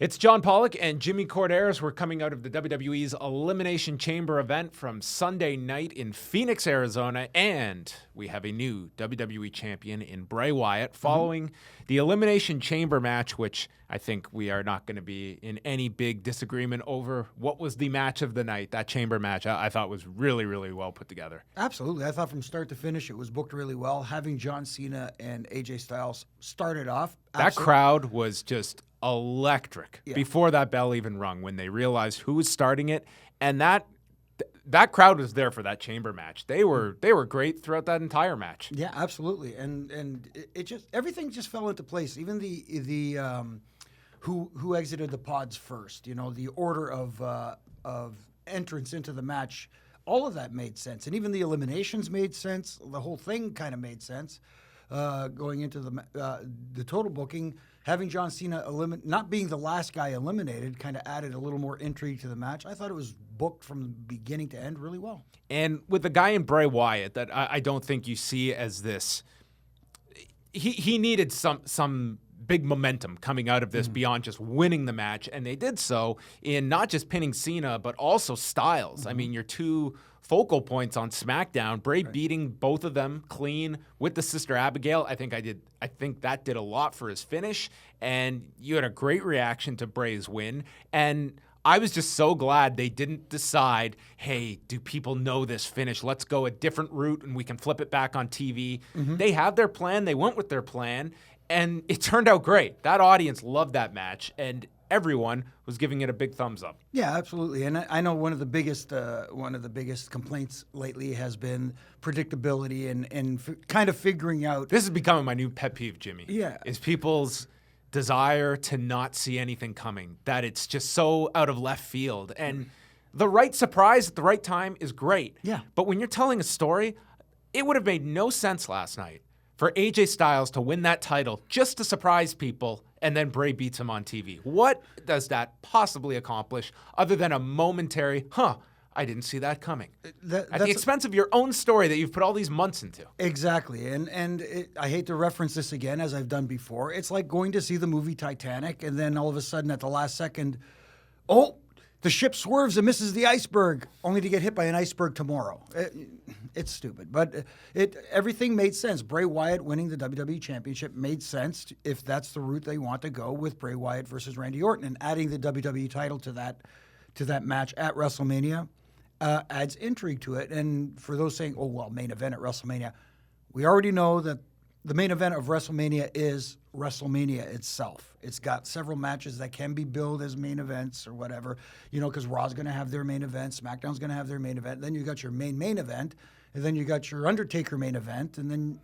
It's John Pollock and Jimmy Korderas. We're coming out of the WWE's Elimination Chamber event from Sunday night in Phoenix, Arizona, and we have a new WWE champion in Bray Wyatt following the Elimination Chamber match, which I think we are not going to be in any big disagreement over. What was the match of the night? That chamber match I thought was really, really well put together. Absolutely. I thought from start to finish it was booked really well. Having John Cena and AJ Styles started off. That crowd was just electric before that bell even rung when they realized who was starting it, and that crowd was there for that chamber match. They were great throughout that entire match. Yeah, absolutely, and it just everything just fell into place. Even the who exited the pods first, the order of entrance into the match, all of that made sense, and even the eliminations made sense. The whole thing kind of made sense going into the total booking. Having John Cena not being the last guy eliminated kind of added a little more intrigue to the match. I thought it was booked from beginning to end really well. And with the guy in Bray Wyatt that I don't think you see as this, he needed some big momentum coming out of this beyond just winning the match, and they did so in not just pinning Cena, but also Styles. I mean, your two focal points on Smackdown, Bray beating both of them clean with the Sister Abigail. I think that did a lot for his finish, and you had a great reaction to Bray's win. And I was just so glad they didn't decide, hey, do people know this finish? Let's go a different route and we can flip it back on TV. They have their plan. They went with their plan, and it turned out great. That audience loved that match, and everyone was giving it a big thumbs up. Yeah, absolutely. And I know one of the biggest complaints lately has been predictability and kind of figuring out. This is becoming my new pet peeve, Jimmy. Yeah, is people's desire to not see anything coming, that it's just so out of left field. And the right surprise at the right time is great. Yeah. But when you're telling a story, it would have made no sense last night for AJ Styles to win that title just to surprise people, and then Bray beats him on TV. What does that possibly accomplish other than a momentary, I didn't see that coming? At the expense of your own story that you've put all these months into. Exactly. I hate to reference this again, as I've done before. It's like going to see the movie Titanic, and then all of a sudden at the last second, the ship swerves and misses the iceberg, only to get hit by an iceberg tomorrow. It's stupid, but everything made sense. Bray Wyatt winning the WWE Championship made sense if that's the route they want to go with Bray Wyatt versus Randy Orton, and adding the WWE title to that match at WrestleMania adds intrigue to it. And for those saying, main event at WrestleMania, we already know that the main event of WrestleMania is WrestleMania itself. It's got several matches that can be billed as main events or whatever, because Raw's going to have their main event, SmackDown's going to have their main event. Then you got your main event, and then you got your Undertaker main event, and then,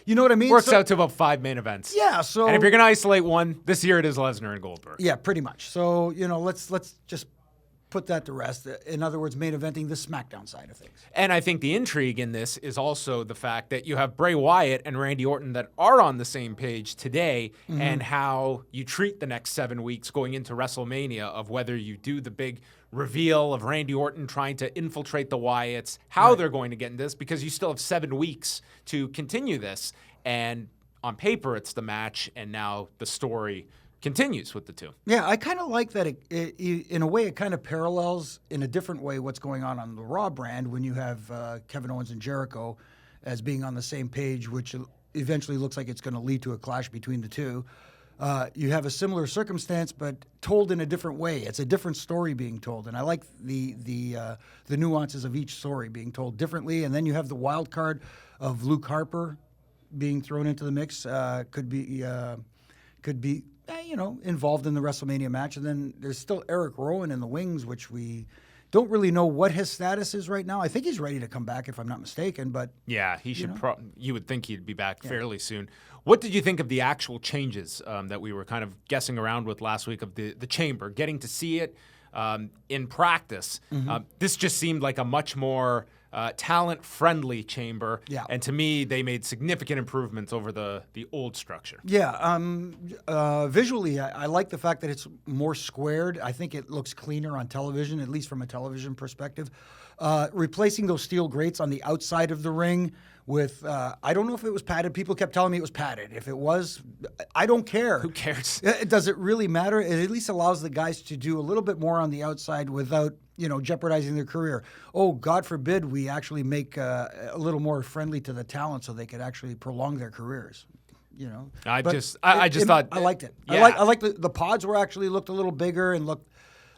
you know what I mean? Works out to about 5 main events. Yeah, so... And if you're going to isolate one, this year it is Lesnar and Goldberg. Yeah, pretty much. So, let's just put that to rest. In other words, main eventing the SmackDown side of things. And I think the intrigue in this is also the fact that you have Bray Wyatt and Randy Orton that are on the same page today, and how you treat the next 7 weeks going into WrestleMania, of whether you do the big reveal of Randy Orton trying to infiltrate the Wyatts, how they're going to get in this, because you still have 7 weeks to continue this. And on paper, it's the match, and now the story continues with the two. Yeah, I kind of like that. It, in a way, it kind of parallels in a different way what's going on the Raw brand when you have Kevin Owens and Jericho as being on the same page, which eventually looks like it's going to lead to a clash between the two. You have a similar circumstance, but told in a different way. It's a different story being told, and I like the nuances of each story being told differently. And then you have the wild card of Luke Harper being thrown into the mix. Could be involved in the WrestleMania match. And then there's still Eric Rowan in the wings, which we don't really know what his status is right now. I think he's ready to come back, if I'm not mistaken. But yeah, he should. You would think he'd be back fairly soon. What did you think of the actual changes that we were kind of guessing around with last week of the chamber, getting to see it in practice? This just seemed like a much more talent-friendly chamber. Yeah. And to me, they made significant improvements over the old structure. Yeah, visually, I like the fact that it's more squared. I think it looks cleaner on television, at least from a television perspective. Replacing those steel grates on the outside of the ring with, I don't know if it was padded. People kept telling me it was padded. If it was, I don't care. Who cares? Does it really matter? It at least allows the guys to do a little bit more on the outside without, jeopardizing their career. Oh, God forbid we actually make a little more friendly to the talent so they could actually prolong their careers. I just thought I liked it. Yeah. I like the pods were actually looked a little bigger and looked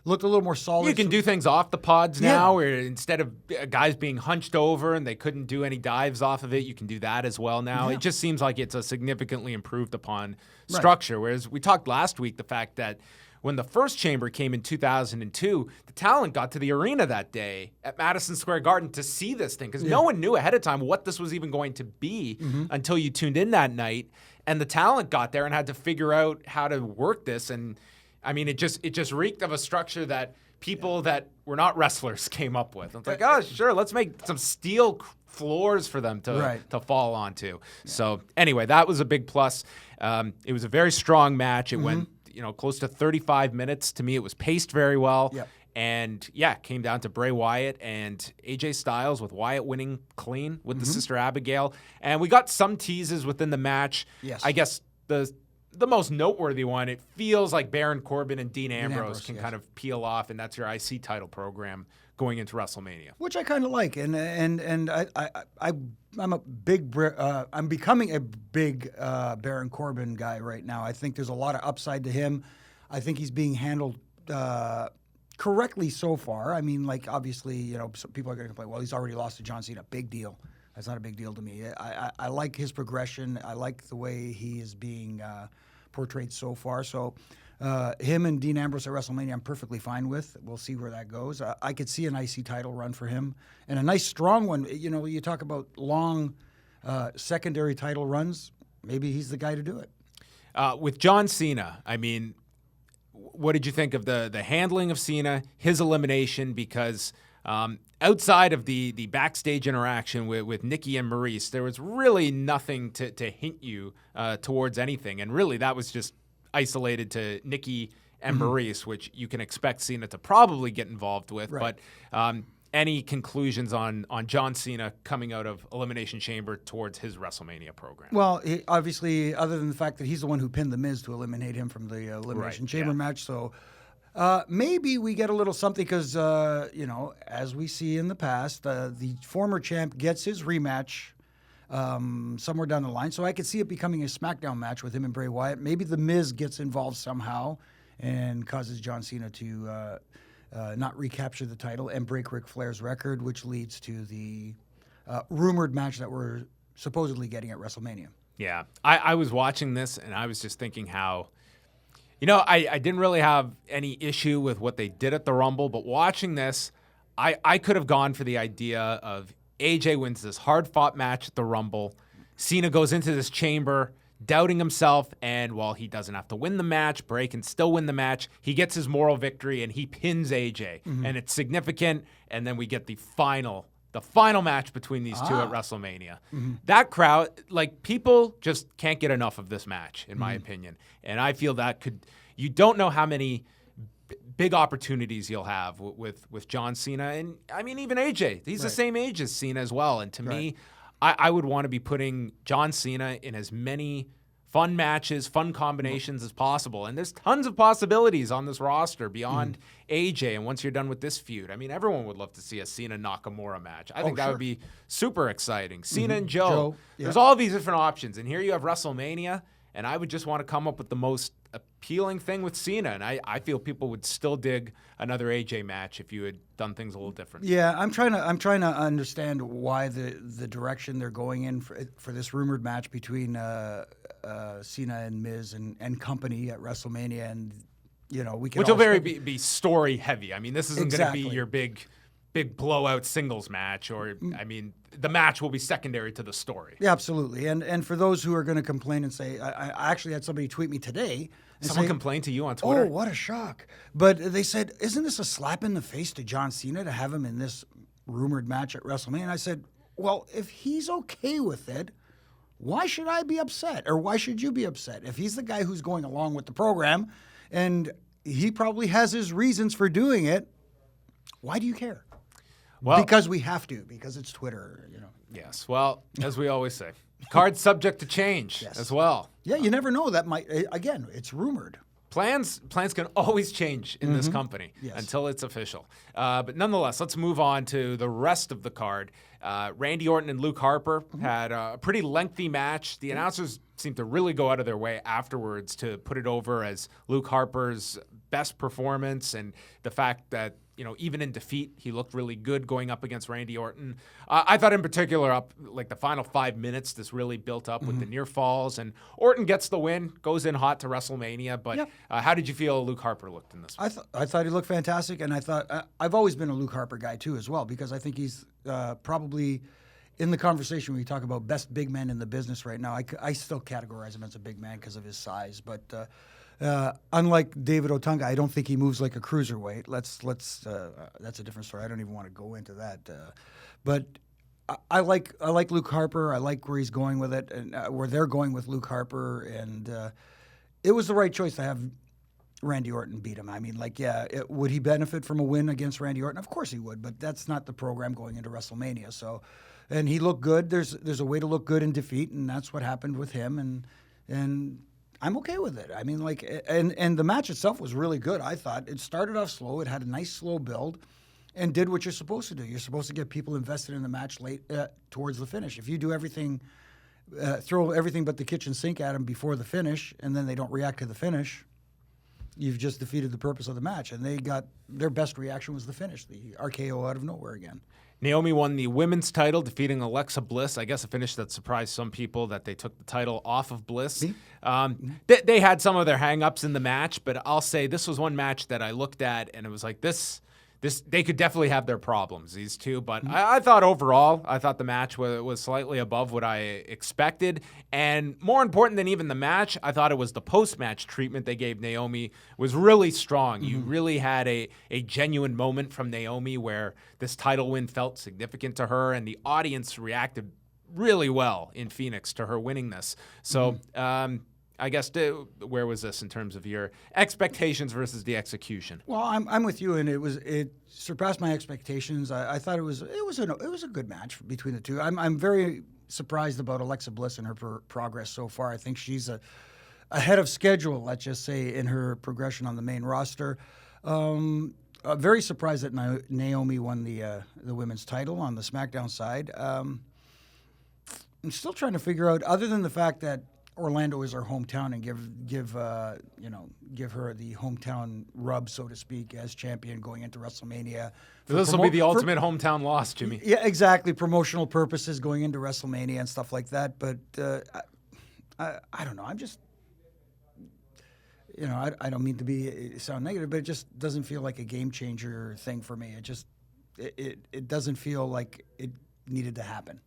a little more solid. You can do things off the pods now, where instead of guys being hunched over and they couldn't do any dives off of it, you can do that as well now. Yeah. It just seems like it's a significantly improved upon structure. Whereas we talked last week, the fact that when the first chamber came in 2002, the talent got to the arena that day at Madison Square Garden to see this thing because no one knew ahead of time what this was even going to be until you tuned in that night. And the talent got there and had to figure out how to work this. And I mean, it just reeked of a structure that people that were not wrestlers came up with. It's like, oh, sure, let's make some steel floors for them to fall onto. Yeah. So anyway, that was a big plus. It was a very strong match. It went close to 35 minutes. To me, it was paced very well. Yep. And it came down to Bray Wyatt and AJ Styles, with Wyatt winning clean with the Sister Abigail. And we got some teases within the match. Yes. I guess the most noteworthy one, it feels like Baron Corbin and Dean Ambrose can kind of peel off, and that's your IC title program going into WrestleMania, which I kind of like. And I'm becoming a big Baron Corbin guy right now. I think there's a lot of upside to him. I think he's being handled correctly so far. I mean, like, obviously, some people are going to complain, well, he's already lost to John Cena. Big deal. That's not a big deal to me. I like his progression. I like the way he is being portrayed so far. So him and Dean Ambrose at WrestleMania, I'm perfectly fine with. We'll see where that goes. I could see an IC title run for him and a nice strong one. You talk about long secondary title runs. Maybe he's the guy to do it. With John Cena, I mean, what did you think of the handling of Cena, his elimination? Because outside of the backstage interaction with Nikki and Maurice, there was really nothing to hint you towards anything. And really, that was just isolated to Nikki and Maurice, which you can expect Cena to probably get involved with. Right. But any conclusions on John Cena coming out of Elimination Chamber towards his WrestleMania program? Well, obviously, other than the fact that he's the one who pinned The Miz to eliminate him from the Elimination Chamber match, so maybe we get a little something because, as we see in the past, the former champ gets his rematch somewhere down the line. So I could see it becoming a SmackDown match with him and Bray Wyatt. Maybe The Miz gets involved somehow and causes John Cena to not recapture the title and break Ric Flair's record, which leads to the rumored match that we're supposedly getting at WrestleMania. Yeah, I was watching this and I was just thinking how, I didn't really have any issue with what they did at the Rumble, but watching this, I could have gone for the idea of AJ wins this hard-fought match at the Rumble. Cena goes into this chamber doubting himself, and while he doesn't have to win the match, Bray can still win the match. He gets his moral victory, and he pins AJ, and it's significant, and then we get the final match between these two at WrestleMania. That crowd, people just can't get enough of this match, in my opinion. And I feel that you don't know how many big opportunities you'll have with John Cena. And I mean, even AJ, he's the same age as Cena as well. And to me, I would want to be putting John Cena in as many fun matches, fun combinations as possible. And there's tons of possibilities on this roster beyond AJ. And once you're done with this feud, I mean, everyone would love to see a Cena Nakamura match. I think that would be super exciting. Cena and Joe. There's all these different options. And here you have WrestleMania. And I would just want to come up with the most appealing thing with Cena. And I feel people would still dig another AJ match if you had done things a little different. Yeah, I'm trying to understand why the direction they're going in for this rumored match between Cena and Miz and company at WrestleMania. And, we can which will be story heavy. I mean, this isn't going to be your big blowout singles match, or I mean, the match will be secondary to the story. Yeah, absolutely. And for those who are going to complain and say, I actually had somebody tweet me today. And Someone complained to you on Twitter? Oh, what a shock. But they said, isn't this a slap in the face to John Cena to have him in this rumored match at WrestleMania. And I said, well, if he's okay with it, why should I be upset? Or why should you be upset? If he's the guy who's going along with the program and he probably has his reasons for doing it, why do you care? Well, because we have to, because it's Twitter, you know. Yes. Well, as we always say, card's subject to change as well. Yeah, you never know. That might, again, it's rumored. Plans can always change in this company until it's official. But nonetheless, let's move on to the rest of the card. Randy Orton and Luke Harper had a pretty lengthy match. The announcers seemed to really go out of their way afterwards to put it over as Luke Harper's best performance, and the fact that, you know, even in defeat, he looked really good going up against Randy Orton. I thought in particular, up like the final 5 minutes, this really built up with the near falls, and Orton gets the win, goes in hot to WrestleMania. But how did you feel Luke Harper looked in this one? I thought he looked fantastic, and I thought I've always been a Luke Harper guy too as well, because I think he's probably in the conversation when we talk about best big men in the business right now. I still categorize him as a big man because of his size, but. Unlike David Otunga, I don't think he moves like a cruiserweight. That's a different story. I don't even want to go into that. But I like Luke Harper. I like where he's going with it, and where they're going with Luke Harper. And it was the right choice to have Randy Orton beat him. I mean, would he benefit from a win against Randy Orton? Of course he would, but that's not the program going into WrestleMania. So, and he looked good. There's a way to look good in defeat, and that's what happened with him. And I'm okay with it. I mean, and the match itself was really good, I thought. It started off slow. It had a nice slow build and did what you're supposed to do. You're supposed to get people invested in the match late towards the finish. If you do everything, throw everything but the kitchen sink at them before the finish, and then they don't react to the finish, you've just defeated the purpose of the match. And their best reaction was the finish, the RKO out of nowhere again. Naomi won the women's title, defeating Alexa Bliss. I guess a finish that surprised some people that they took the title off of Bliss. They had some of their hang-ups in the match, but I'll say this was one match that I looked at, and it was like this they could definitely have their problems, these two. But I thought overall, the match was slightly above what I expected. And more important than even the match, I thought it was the post-match treatment they gave Naomi was really strong. You really had a genuine moment from Naomi where this title win felt significant to her, and the audience reacted really well in Phoenix to her winning this. So I guess where was this in terms of your expectations versus the execution? Well, I'm with you, and it surpassed my expectations. I thought it was a good match between the two. I'm very surprised about Alexa Bliss and her progress so far. I think she's ahead of schedule, let's just say, in her progression on the main roster. Very surprised that Naomi won the women's title on the SmackDown side. I'm still trying to figure out, other than the fact that Orlando is her hometown, and give her the hometown rub, so to speak, as champion going into WrestleMania. This will be the ultimate hometown loss, Jimmy. Yeah, exactly. Promotional purposes going into WrestleMania and stuff like that. But I don't know. I'm just, I don't mean to sound negative, but it just doesn't feel like a game changer thing for me. It doesn't feel like it needed to happen.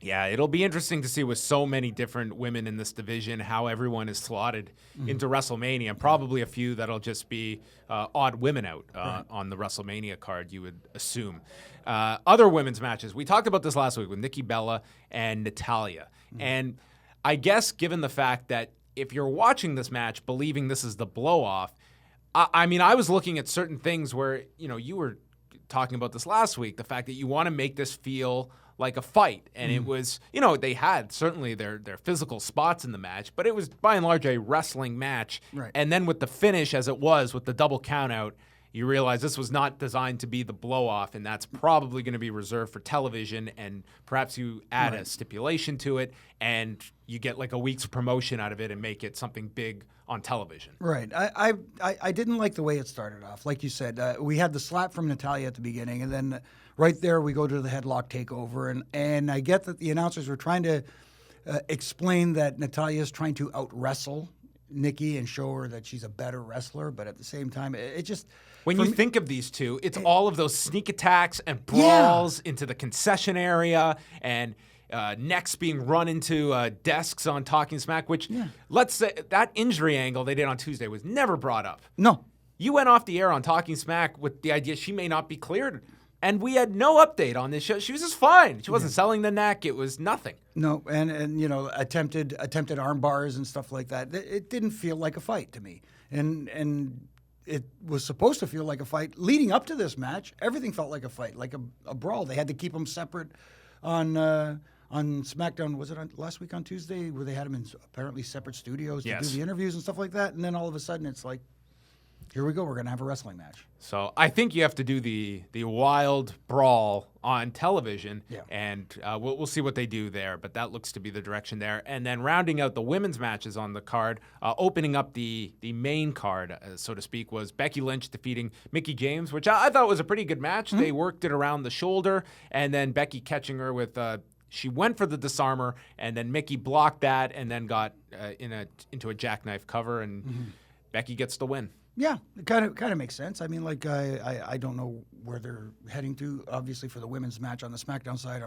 Yeah, it'll be interesting to see with so many different women in this division how everyone is slotted into WrestleMania. And probably a few that'll just be odd women out on the WrestleMania card, you would assume. Other women's matches, we talked about this last week with Nikki Bella and Natalya. And I guess given the fact that if you're watching this match believing this is the blow-off, I mean, I was looking at certain things where, you were talking about this last week, the fact that you want to make this feel like a fight. And it was, they had certainly their physical spots in the match, but it was by and large a wrestling match. Right. And then with the finish, as it was with the double count out, you realize this was not designed to be the blow-off, and that's probably going to be reserved for television, and perhaps you add a stipulation to it, and you get like a week's promotion out of it and make it something big on television. Right. I didn't like the way it started off. Like you said, we had the slap from Natalya at the beginning, and then right there we go to the headlock takeover, and I get that the announcers were trying to explain that Natalya is trying to out-wrestle Nikki and show her that she's a better wrestler, but at the same time, it just... When you think of these two, it's all of those sneak attacks and brawls into the concession area, and necks being run into desks on Talking Smack, which, let's say, that injury angle they did on Tuesday was never brought up. No. You went off the air on Talking Smack with the idea she may not be cleared And we had no update on this show. She was just fine. She wasn't selling the neck. It was nothing. No, and attempted arm bars and stuff like that. It didn't feel like a fight to me. And it was supposed to feel like a fight. Leading up to this match, everything felt like a fight, like a brawl. They had to keep them separate on SmackDown. Was it last week on Tuesday where they had them in apparently separate studios to do the interviews and stuff like that? And then all of a sudden it's like, here we go. We're going to have a wrestling match. So I think you have to do the wild brawl on television, and we'll see what they do there. But that looks to be the direction there. And then rounding out the women's matches on the card, opening up the main card, so to speak, was Becky Lynch defeating Mickie James, which I thought was a pretty good match. They worked it around the shoulder, and then Becky catching her with she went for the disarmer, and then Mickie blocked that, and then got into a jackknife cover, and Becky gets the win. Yeah, it kind of makes sense. I mean, like I don't know where they're heading to. Obviously, for the women's match on the SmackDown side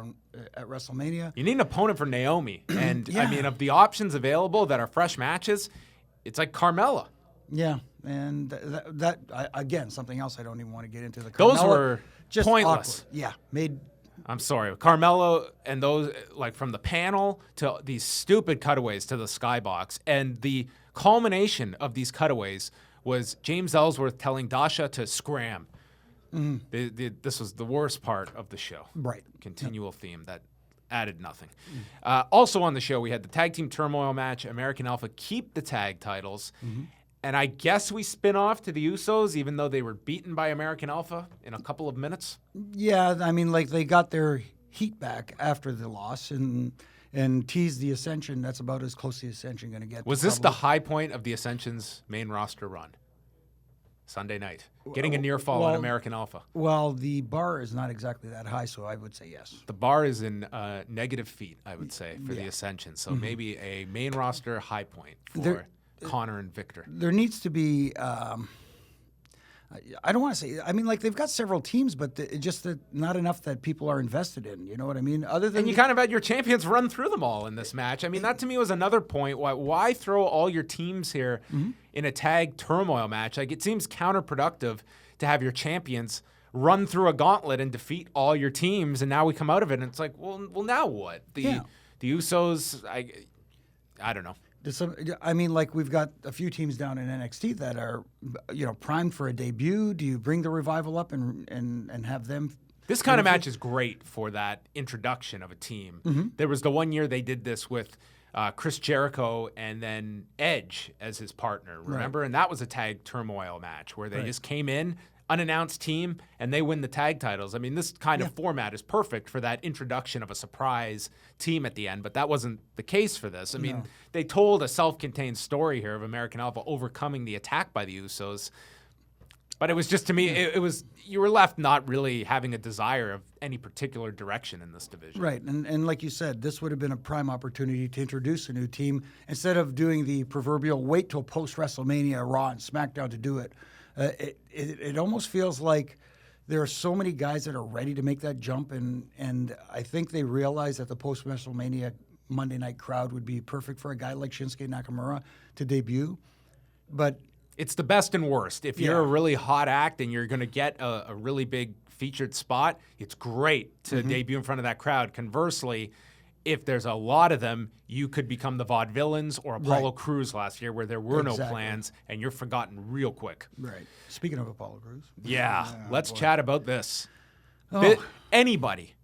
at WrestleMania, you need an opponent for Naomi, and I mean, of the options available that are fresh matches, it's like Carmella. Yeah, and that again, something else I don't even want to get into. Those were just pointless. Awkward. Yeah, made. I'm sorry, Carmelo and those, like, from the panel to these stupid cutaways to the skybox, and the culmination of these cutaways was James Ellsworth telling Dasha to scram. This was the worst part of the show. Right. Continual theme that added nothing. Also on the show, we had the tag team turmoil match. American Alpha keep the tag titles. And I guess we spin off to the Usos, even though they were beaten by American Alpha in a couple of minutes. Yeah, I mean, like, they got their heat back after the loss and teased the Ascension. That's about as close to the Ascension going to get. Was this the high point of the Ascension's main roster run? Sunday night, getting a near fall on American Alpha. Well, the bar is not exactly that high, so I would say yes. The bar is in negative feet, I would say, for the Ascension. So maybe a main roster high point for Connor and Victor. There needs to be. I don't want to say. I mean, like, they've got several teams, but just not enough that people are invested in. You know what I mean? Other than and you kind of had your champions run through them all in this match. I mean, that to me was another point. Why throw all your teams here in a tag turmoil match? Like, it seems counterproductive to have your champions run through a gauntlet and defeat all your teams, and now we come out of it, and it's like, well, now what? The Usos, I don't know. I mean, like, we've got a few teams down in NXT that are, primed for a debut. Do you bring the Revival up and have them? This kind of match is great for that introduction of a team. There was the one year they did this with Chris Jericho and then Edge as his partner, remember? Right. And that was a tag turmoil match where they just came in, unannounced team, and they win the tag titles. I mean, this kind of format is perfect for that introduction of a surprise team at the end, but that wasn't the case for this. I mean, they told a self-contained story here of American Alpha overcoming the attack by the Usos, but it was just, to me, it was, you were left not really having a desire of any particular direction in this division. Right, and like you said, this would have been a prime opportunity to introduce a new team instead of doing the proverbial wait till post-WrestleMania Raw and SmackDown to do it. It almost feels like there are so many guys that are ready to make that jump, and I think they realize that the post-WrestleMania Monday night crowd would be perfect for a guy like Shinsuke Nakamura to debut. But it's the best and worst. If you're a really hot act and you're going to get a really big featured spot, it's great to debut in front of that crowd. Conversely, if there's a lot of them, you could become the Vaudevillains or Apollo Crews last year where there were no plans and you're forgotten real quick. Right. Speaking of Apollo Crews. Let's chat about this. Anybody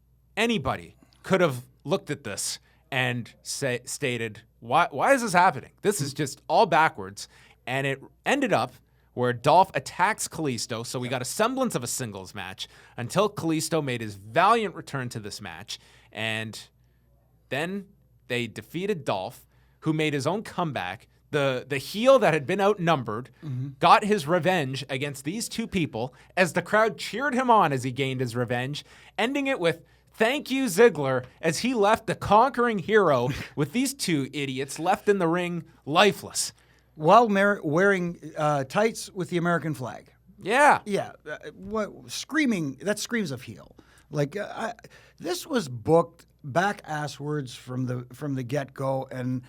could have looked at this and stated, why is this happening? This is just all backwards. And it ended up where Dolph attacks Kalisto, so we got a semblance of a singles match until Kalisto made his valiant return to this match. And then they defeated Dolph, who made his own comeback. The heel that had been outnumbered got his revenge against these two people as the crowd cheered him on as he gained his revenge, ending it with thank you, Ziggler, as he left the conquering hero with these two idiots left in the ring lifeless. While wearing tights with the American flag. Yeah. Yeah. Screaming, that screams of heel. Like, this was booked back asswards from the get-go, and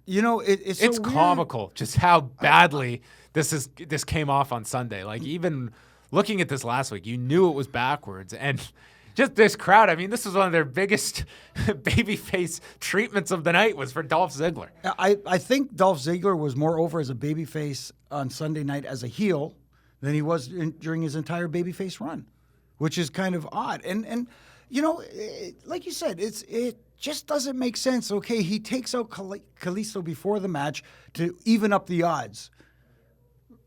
it's so comical just how badly this came off on Sunday. Like, even looking at this last week, you knew it was backwards. And just this crowd, I mean, this was one of their biggest babyface treatments of the night was for Dolph Ziggler. I think Dolph Ziggler was more over as a babyface on Sunday night as a heel than he was during his entire babyface run, which is kind of odd. And you know, like you said, it just doesn't make sense. Okay, he takes out Kalisto before the match to even up the odds,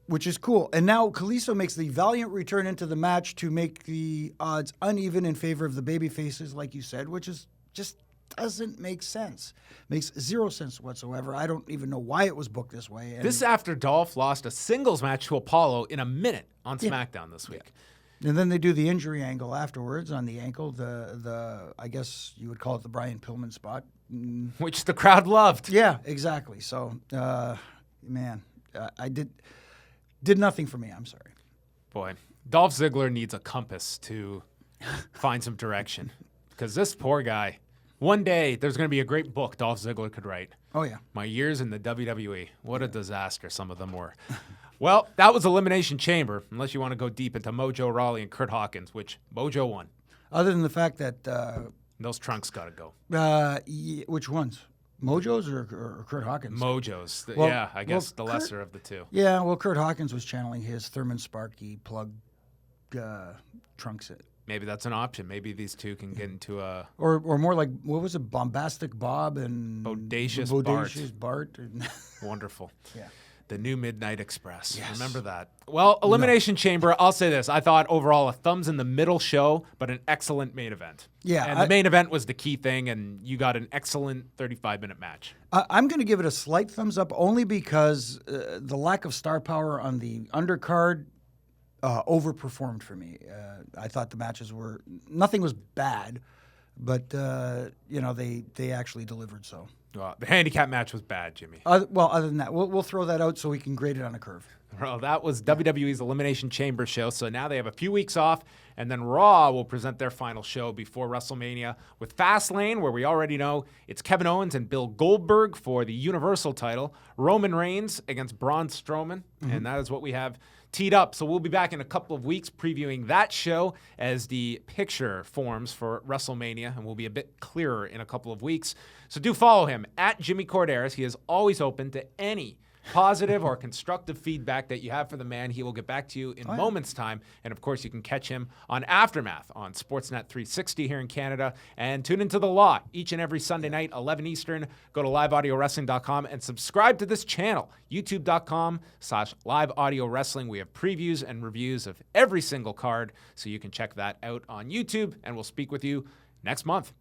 which is cool. And now Kalisto makes the valiant return into the match to make the odds uneven in favor of the babyfaces, like you said, which is just doesn't make sense. Makes zero sense whatsoever. I don't even know why it was booked this way. And this after Dolph lost a singles match to Apollo in a minute on SmackDown this week. And then they do the injury angle afterwards on the ankle, the I guess you would call it the Brian Pillman spot. Which the crowd loved. Yeah, exactly. So, man, I did nothing for me. I'm sorry. Boy, Dolph Ziggler needs a compass to find some direction. Because this poor guy, one day there's going to be a great book Dolph Ziggler could write. Oh, yeah. My years in the WWE. What a disaster some of them were. Well, that was Elimination Chamber, unless you want to go deep into Mojo, Rawley, and Curt Hawkins, which Mojo won. Other than the fact that... those trunks got to go. Which ones? Mojo's or Curt Hawkins? Mojo's. I guess the lesser of the two. Yeah, well, Curt Hawkins was channeling his Thurman Sparky plug trunks. Maybe that's an option. Maybe these two can get into a... Or more like, what was it, Bombastic Bob and... Bodacious Bart. Wonderful. Yeah. The new Midnight Express. Yes. Remember that. Well, Elimination Chamber, I'll say this. I thought overall a thumbs in the middle show, but an excellent main event. Yeah. And the main event was the key thing, and you got an excellent 35-minute match. I'm going to give it a slight thumbs up only because the lack of star power on the undercard overperformed for me. I thought the matches were... Nothing was bad, but, they actually delivered so. Well, the handicap match was bad, Jimmy. Other than that, we'll throw that out so we can grade it on a curve. Well, that was WWE's Elimination Chamber show. So now they have a few weeks off, and then Raw will present their final show before WrestleMania with Fastlane, where we already know it's Kevin Owens and Bill Goldberg for the Universal title, Roman Reigns against Braun Strowman, and that is what we have teed up. So we'll be back in a couple of weeks previewing that show as the picture forms for WrestleMania, and we'll be a bit clearer in a couple of weeks. So do follow him at Jimmy Korderas. He is always open to any positive or constructive feedback that you have for the man. He will get back to you in moments' time. And, of course, you can catch him on Aftermath on Sportsnet 360 here in Canada. And tune into The Law each and every Sunday night, 11 Eastern. Go to liveaudiowrestling.com and subscribe to this channel, youtube.com/liveaudiowrestling. We have previews and reviews of every single card, so you can check that out on YouTube. And we'll speak with you next month.